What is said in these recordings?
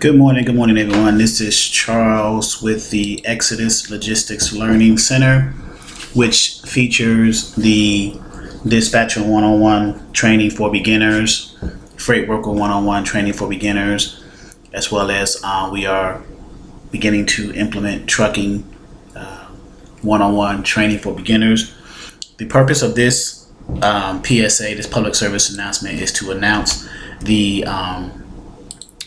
Good morning everyone. This is Charles with the Exodus Logistics Learning Center, which features the Dispatcher One-on-One training for beginners, Freight Broker One-on-One training for beginners, as well as we are beginning to implement Trucking One-on-One training for beginners. The purpose of this PSA, this public service announcement, is to announce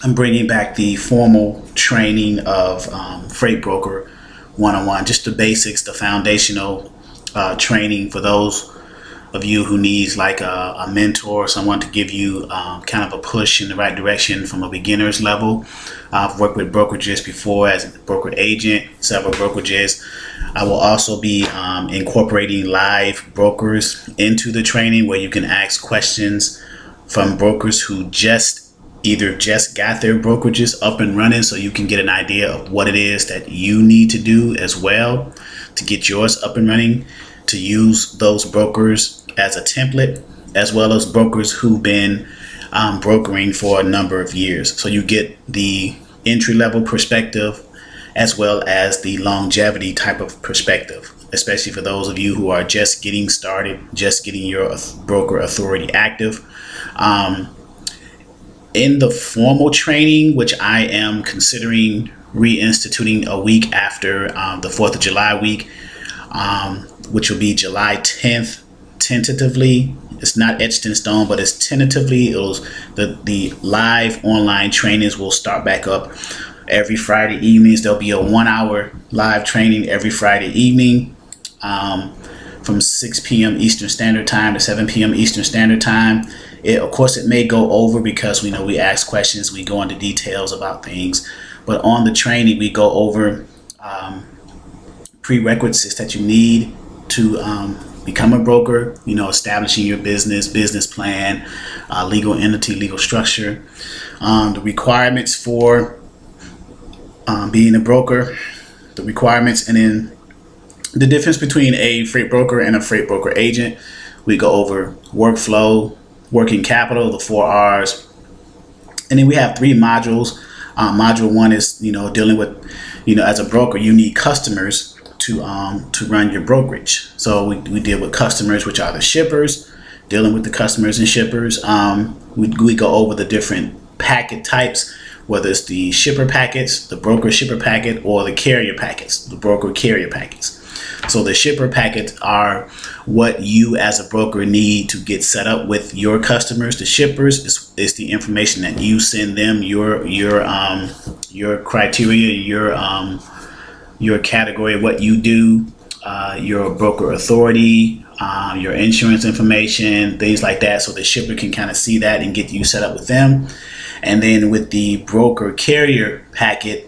I'm bringing back the formal training of Freight Broker One-on-One, just the basics, the foundational training for those of you who needs like a mentor, someone to give you kind of a push in the right direction from a beginner's level. I've worked with brokerages before as a broker agent, several brokerages. I will also be incorporating live brokers into the training where you can ask questions from brokers who either just got their brokerages up and running, so you can get an idea of what it is that you need to do as well to get yours up and running, to use those brokers as a template, as well as brokers who've been brokering for a number of years. So you get the entry-level perspective as well as the longevity type of perspective, especially for those of you who are just getting started, just getting your broker authority active. In the formal training, which I am considering reinstituting a week after the 4th of July week, which will be July 10th, tentatively. It's not etched in stone, but it's tentatively. The live online trainings will start back up every Friday evenings. There'll be a 1-hour live training every Friday evening from 6 p.m. Eastern Standard Time to 7 p.m. Eastern Standard Time. Of course, it may go over because we ask questions, we go into details about things, but on the training we go over prerequisites that you need to become a broker, establishing your business plan, legal entity, legal structure, the requirements for being a broker, the requirements, and then the difference between a freight broker and a freight broker agent. We go over workflow, working capital, the 4 R's, and then we have 3 modules. Module 1 is dealing with, as a broker you need customers to run your brokerage. So we deal with customers, which are the shippers, dealing with the customers and shippers. We go over the different packet types, whether it's the shipper packets, the broker shipper packet, or the carrier packets, the broker carrier packets. So the shipper packets are what you as a broker need to get set up with your customers. The shippers is the information that you send them, your criteria, your category, what you do, your broker authority, your insurance information, things like that. So the shipper can kind of see that and get you set up with them. And then with the broker carrier packet,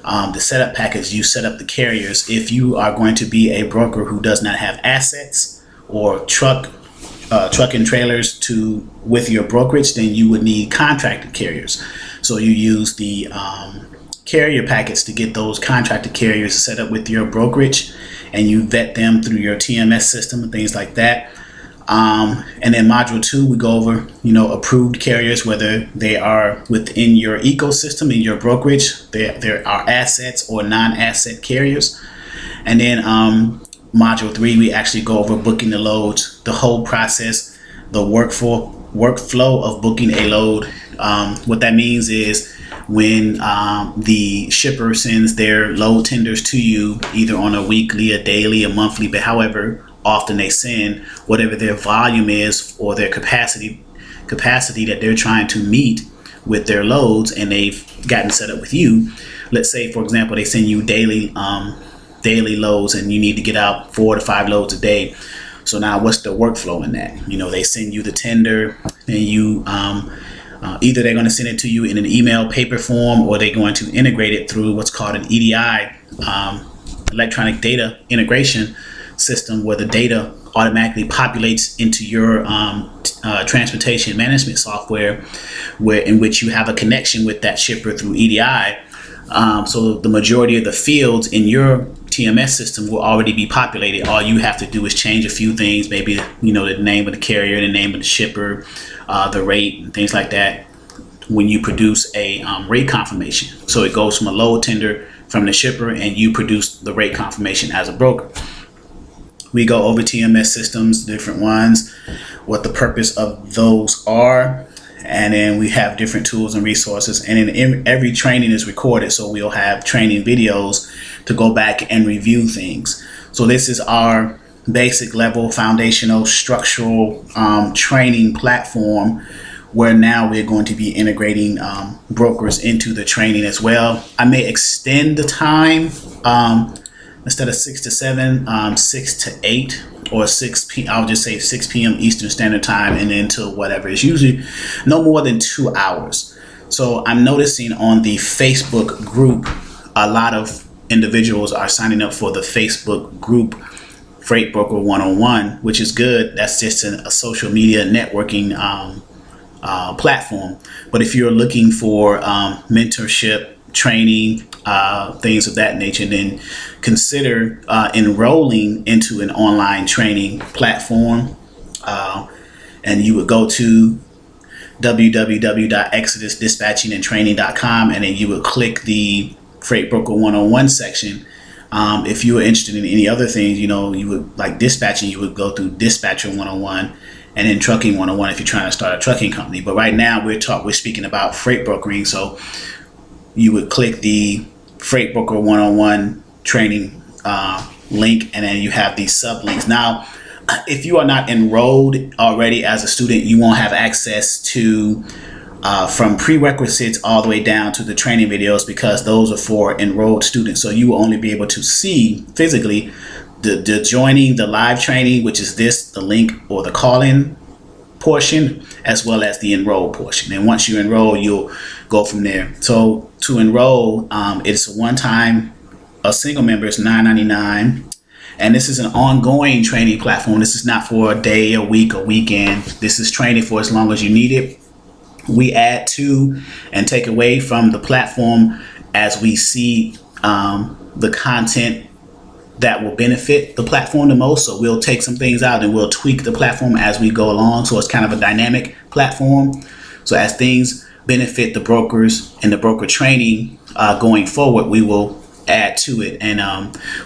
the setup package, you set up the carriers. If you are going to be a broker who does not have assets or truck and trailers with your brokerage, then you would need contracted carriers. So you use the carrier packets to get those contracted carriers set up with your brokerage, and you vet them through your TMS system and things like that. And then module 2, we go over, approved carriers, whether they are within your ecosystem in your brokerage, there are assets or non-asset carriers. And then module 3, we actually go over booking the loads, the whole process, the workflow of booking a load. What that means is when the shipper sends their load tenders to you, either on a weekly, a daily, a monthly, but however often they send, whatever their volume is or their capacity that they're trying to meet with their loads, and they've gotten set up with you. Let's say, for example, they send you daily loads and you need to get out 4 to 5 loads a day. So now what's the workflow in that? They send you the tender, and you either they're going to send it to you in an email paper form, or they're going to integrate it through what's called an EDI, electronic data integration system, where the data automatically populates into your transportation management software, in which you have a connection with that shipper through EDI. So the majority of the fields in your TMS system will already be populated. All you have to do is change a few things, maybe the name of the carrier, the name of the shipper, the rate, and things like that. when you produce a rate confirmation. So it goes from a load tender from the shipper, and you produce the rate confirmation as a broker. We go over TMS systems, different ones, what the purpose of those are, and then we have different tools and resources. And then every training is recorded, so we'll have training videos to go back and review things. So this is our basic level, foundational, structural training platform, where now we're going to be integrating brokers into the training as well. I may extend the time instead of 6 to 7, 6 to 8, or 6 p.m. I'll just say 6 p.m. Eastern Standard Time, and then till whatever. It's usually no more than 2 hours. So I'm noticing on the Facebook group, a lot of individuals are signing up for the Facebook group Freight Broker 101, which is good. That's just a social media networking platform. But if you're looking for mentorship, training, things of that nature, then consider enrolling into an online training platform. And you would go to www.exodusdispatchingandtraining.com, and then you would click the Freight Broker 101 section. If you were interested in any other things, you would like dispatching, you would go through Dispatcher 101, and then Trucking 101 if you're trying to start a trucking company. But right now we're speaking about freight brokering, so you would click the Freight Broker 101 training link, and then you have these sublinks. Now, if you are not enrolled already as a student, you won't have access to from prerequisites all the way down to the training videos, because those are for enrolled students. So you will only be able to see physically the joining the live training, which is the link or the call-in portion, as well as the enroll portion. And once you enroll, you'll go from there. So to enroll, it's a one-time, a single member is $9.99. And this is an ongoing training platform. This is not for a day, a week, a weekend. This is training for as long as you need it. We add to and take away from the platform as we see the content that will benefit the platform the most. So we'll take some things out and we'll tweak the platform as we go along. So it's kind of a dynamic platform. So as things benefit the brokers and the broker training going forward, we will add to it. And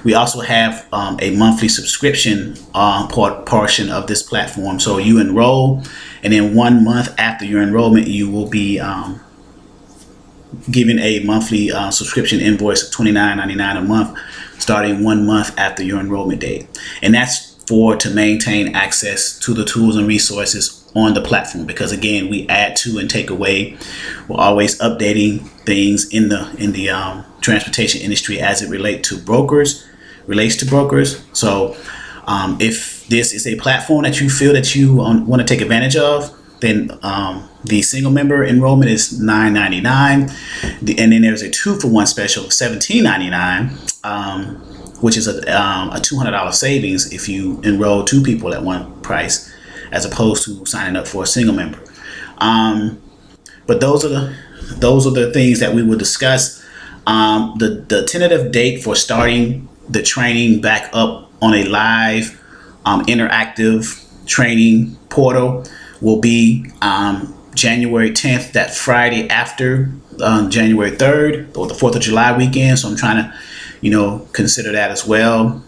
we also have a monthly subscription portion of this platform. So you enroll, and then 1 month after your enrollment, you will be given a monthly subscription invoice of $29.99 a month, starting 1 month after your enrollment date. And that's to maintain access to the tools and resources on the platform, because again, we add to and take away. We're always updating things in the transportation industry as it relates to brokers. So if this is a platform that you feel that you want to take advantage of, then the single member enrollment is $9.99, and then there's a 2-for-1 special of $17.99, which is a $200 savings if you enroll 2 people at one price, as opposed to signing up for a single member. But those are the things that we will discuss. The tentative date for starting the training back up on a live interactive training portal will be January 10th, that Friday after January 3rd, or the 4th of July weekend. So I'm trying to consider that as well.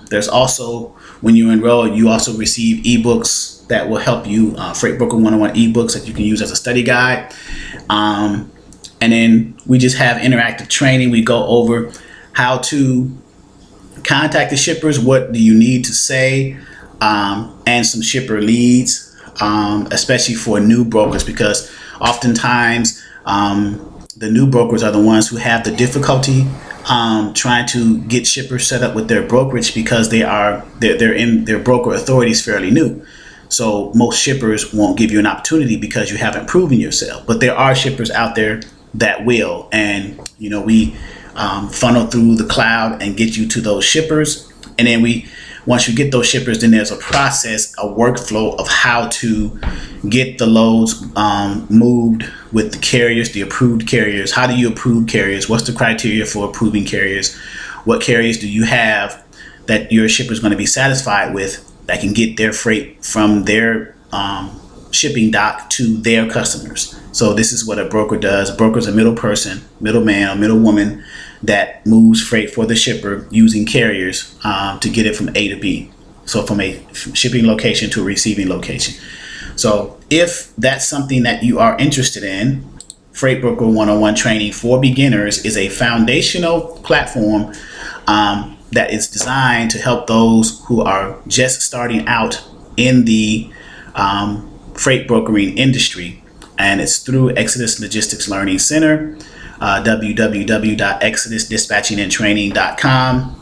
There's also, when you enroll, you also receive ebooks that will help you, Freight Broker 101 ebooks that you can use as a study guide. And then we just have interactive training. We go over how to contact the shippers, what do you need to say, and some shipper leads, especially for new brokers, because oftentimes the new brokers are the ones who have the difficulty trying to get shippers set up with their brokerage, because they're in their broker authority is fairly new. So most shippers won't give you an opportunity because you haven't proven yourself. But there are shippers out there that will, and we funnel through the cloud and get you to those shippers. And then once you get those shippers, then there's a process, a workflow of how to get the loads moved with the carriers, the approved carriers. How do you approve carriers? What's the criteria for approving carriers? What carriers do you have that your shipper is going to be satisfied with, that can get their freight from their shipping dock to their customers? So this is what a broker does. A broker is a middle person, middleman or middle woman that moves freight for the shipper using carriers to get it from A to B. So from a shipping location to a receiving location. So if that's something that you are interested in, Freight Broker 101 Training for Beginners is a foundational platform that is designed to help those who are just starting out in the freight brokering industry. And it's through Exodus Logistics Learning Center, www.exodusdispatchingandtraining.com.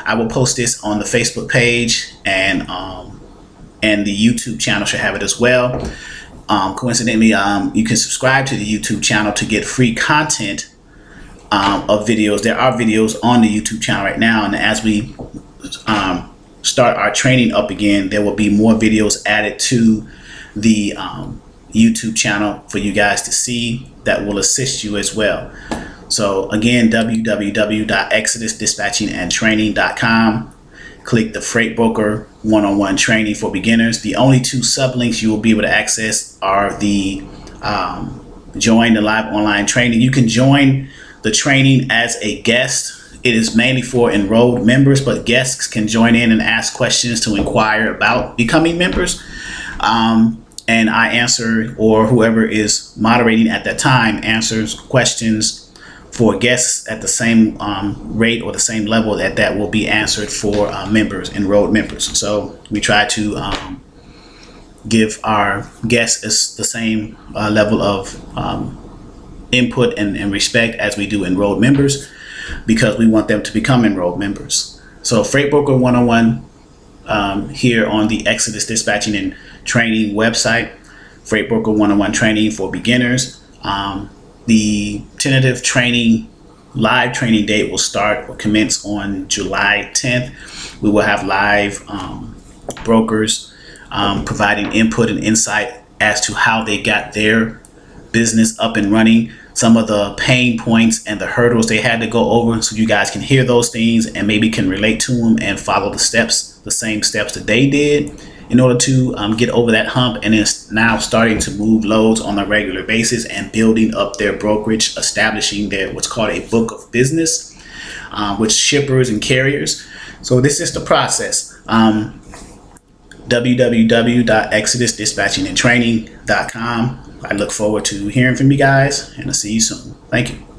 I will post this on the Facebook page, and the YouTube channel should have it as well. Coincidentally, you can subscribe to the YouTube channel to get free content of videos. There are videos on the YouTube channel right now, and as we start our training up again, there will be more videos added to the YouTube channel for you guys to see that will assist you as well. So again, www.exodusdispatchingandtraining.com. Click the Freight Broker 101 Training for Beginners. The only two sublinks you will be able to access are the join the live online training. You can join the training as a guest. It is mainly for enrolled members, but guests can join in and ask questions to inquire about becoming members. And I answer, or whoever is moderating at that time answers questions for guests at the same rate or the same level that will be answered for members, enrolled members. So we try to give our guests the same level of input and respect as we do enrolled members, because we want them to become enrolled members. So Freight Broker 101 here on the Exodus Dispatching and Training website, Freight Broker 101 Training for Beginners. The tentative training, live training date will start or commence on July 10th. We will have live brokers providing input and insight as to how they got their business up and running, some of the pain points and the hurdles they had to go over, so you guys can hear those things and maybe can relate to them and follow the steps, the same steps that they did in order to get over that hump, and is now starting to move loads on a regular basis and building up their brokerage, establishing their what's called a book of business with shippers and carriers. So this is the process. www.exodusdispatchingandtraining.com. I look forward to hearing from you guys, and I'll see you soon. Thank you.